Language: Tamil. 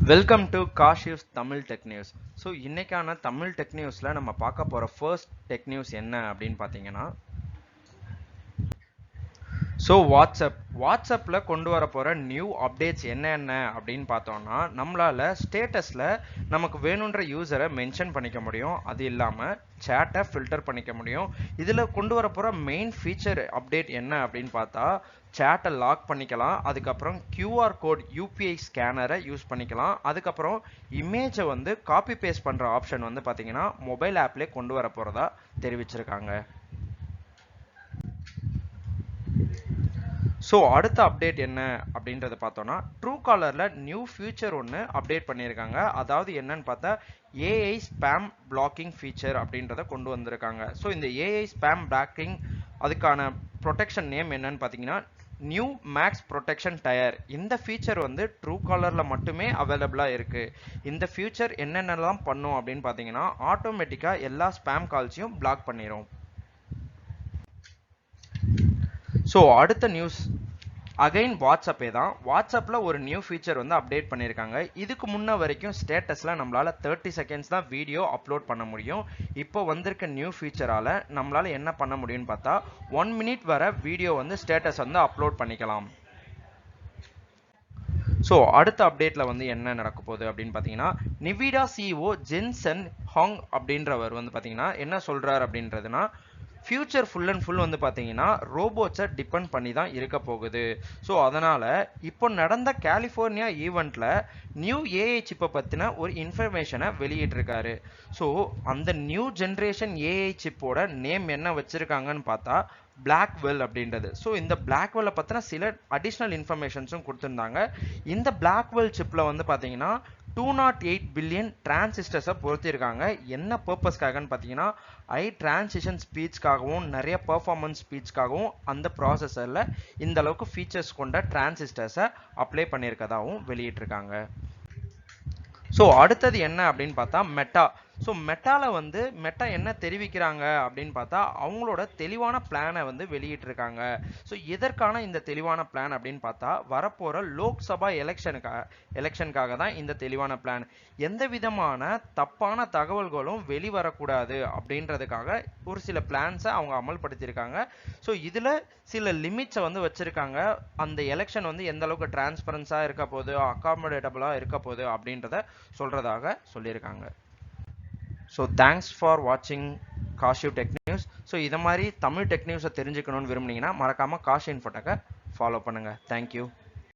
வெல்கம் டு காஷிவ்ஸ் தமிழ் டெக் நியூஸ். ஸோ இன்னைக்கான தமிழ் டெக் நியூஸில் நம்ம பார்க்க போகிற ஃபர்ஸ்ட் டெக் நியூஸ் என்ன அப்படின்னு பார்த்தீங்கன்னா, ஸோ வாட்ஸ்அப்பில் கொண்டு வர போகிற நியூ அப்டேட்ஸ் என்னென்ன அப்படின்னு பார்த்தோம்னா, நம்மளால் ஸ்டேட்டஸில் நமக்கு வேணுன்ற யூஸரை மென்ஷன் பண்ணிக்க முடியும். அது இல்லாமல் சேட்டை ஃபில்டர் பண்ணிக்க முடியும். இதில் கொண்டு வர போகிற மெயின் ஃபீச்சர் அப்டேட் என்ன அப்படின்னு பார்த்தா, சேட்டை லாக் பண்ணிக்கலாம். அதுக்கப்புறம் QR கோட் UPI ஸ்கேனரை யூஸ் பண்ணிக்கலாம். அதுக்கப்புறம் இமேஜை வந்து காப்பி பேஸ்ட் பண்ணுற ஆப்ஷன் வந்து பார்த்தீங்கன்னா மொபைல் ஆப்லேயே கொண்டு வர போகிறதா தெரிவிச்சிருக்காங்க. ஸோ அடுத்த அப்டேட் என்ன அப்படின்றத பார்த்தோன்னா, ட்ரூ காலரில் நியூ ஃபீச்சர் ஒன்று அப்டேட் பண்ணியிருக்காங்க. அதாவது என்னன்னு பார்த்தா AI ஸ்பேம் பிளாக்கிங் ஃபீச்சர் அப்படின்றத கொண்டு வந்திருக்காங்க. ஸோ இந்த AI ஸ்பேம் பிளாக்கிங் அதுக்கான ப்ரொடெக்ஷன் நேம் என்னன்னு பார்த்தீங்கன்னா நியூ மேக்ஸ் ப்ரொடெக்ஷன் டயர். இந்த ஃபீச்சர் வந்து ட்ரூ காலரில் மட்டுமே அவைலபிளாக இருக்குது. இந்த ஃபீச்சர் என்னென்னலாம் பண்ணும் அப்படின்னு பார்த்தீங்கன்னா, ஆட்டோமேட்டிக்காக எல்லா ஸ்பேம் கால்ஸையும் பிளாக் பண்ணிடும். ஸோ அடுத்த நியூஸ் அகைன் வாட்ஸ்அப்பே தான். வாட்ஸ்அப்பில் ஒரு நியூ ஃபீச்சர் வந்து அப்டேட் பண்ணியிருக்காங்க. இதுக்கு முன்ன வரைக்கும் ஸ்டேட்டஸில் நம்மளால் 30 செகண்ட்ஸ் தான் வீடியோ அப்லோட் பண்ண முடியும். இப்போ வந்திருக்க நியூ ஃபீச்சரால் நம்மளால் என்ன பண்ண முடியும்னு பார்த்தா 1 மினிட் வர வீடியோ வந்து ஸ்டேட்டஸ் வந்து அப்லோட் பண்ணிக்கலாம். ஸோ அடுத்த அப்டேட்டில் வந்து என்ன நடக்க போகுது அப்படின்னு பார்த்தீங்கன்னா, நிவிடா CEO ஜென்சன் ஹாங் அப்படின்றவர் வந்து பார்த்தீங்கன்னா என்ன சொல்கிறார் அப்படின்றதுனா, ஃபியூச்சர் ஃபுல் அண்ட் ஃபுல் வந்து பார்த்தீங்கன்னா ரோபோட்ஸை டிபெண்ட் பண்ணி தான் இருக்க போகுது. ஸோ அதனால் இப்போ நடந்த கலிஃபோர்னியா ஈவெண்ட்டில் நியூ AI சிப்பை பற்றின ஒரு இன்ஃபர்மேஷனை வெளியிட்டிருக்காரு. ஸோ அந்த நியூ ஜென்ரேஷன் AI சிப்போட நேம் என்ன வச்சுருக்காங்கன்னு பார்த்தா பிளாக்வெல் அப்படின்றது. ஸோ இந்த பிளாக்வெல்லை பற்றின சில அடிஷ்னல் இன்ஃபர்மேஷன்ஸும் கொடுத்துருந்தாங்க. இந்த பிளாக்வெல் சிப்பில் வந்து பார்த்தீங்கன்னா 208 பில்லியன் டிரான்சிஸ்டர்ஸை பொறுத்திருக்காங்க. என்ன பர்பஸ்க்காகன்னு பார்த்தீங்கன்னா ஹை டிரான்சிஷன் ஸ்பீட்ஸ்க்காகவும் நிறைய பெர்ஃபார்மன்ஸ் ஸ்பீட்ஸ்க்காகவும் அந்த ப்ராசஸரில் இந்த அளவுக்கு ஃபீச்சர்ஸ் கொண்ட டிரான்சிஸ்டர்ஸை அப்ளை பண்ணியிருக்கதாகவும் வெளியிட்டிருக்காங்க. ஸோ அடுத்தது என்ன அப்படின்னு பார்த்தா மெட்டா. ஸோ மெட்டாவில் வந்து மெட்டா என்ன தெரிவிக்கிறாங்க அப்படின்னு பார்த்தா அவங்களோட தெளிவான பிளானை வந்து வெளியிட்டிருக்காங்க. ஸோ எதற்கான இந்த தெளிவான பிளான் அப்படின்னு பார்த்தா வரப்போகிற லோக்சபா எலெக்ஷனுக்காக தான் இந்த தெளிவான பிளான். எந்த விதமான தப்பான தகவல்களும் வெளிவரக்கூடாது அப்படின்றதுக்காக ஒரு சில பிளான்ஸை அவங்க அமல்படுத்தியிருக்காங்க. ஸோ இதில் சில லிமிட்ஸை வந்து வச்சுருக்காங்க. அந்த எலெக்ஷன் வந்து எந்த அளவுக்கு டிரான்ஸ்பரன்ஸாக இருக்க போகுது, அகாமடேட்டபிளாக இருக்க போகுது அப்படின்றத சொல்கிறதாக சொல்லியிருக்காங்க. ஸோ தேங்க்ஸ் ஃபார் வாட்சிங் காஷிவ் டெக் நியூஸ். ஸோ இதை மாதிரி தமிழ் டெக் நியூஸை தெரிஞ்சுக்கணும்னு விரும்புனீங்கன்னா மறக்காமல் காஷி இன்ஃபோடெக்கை ஃபாலோ பண்ணுங்கள். தேங்க்யூ.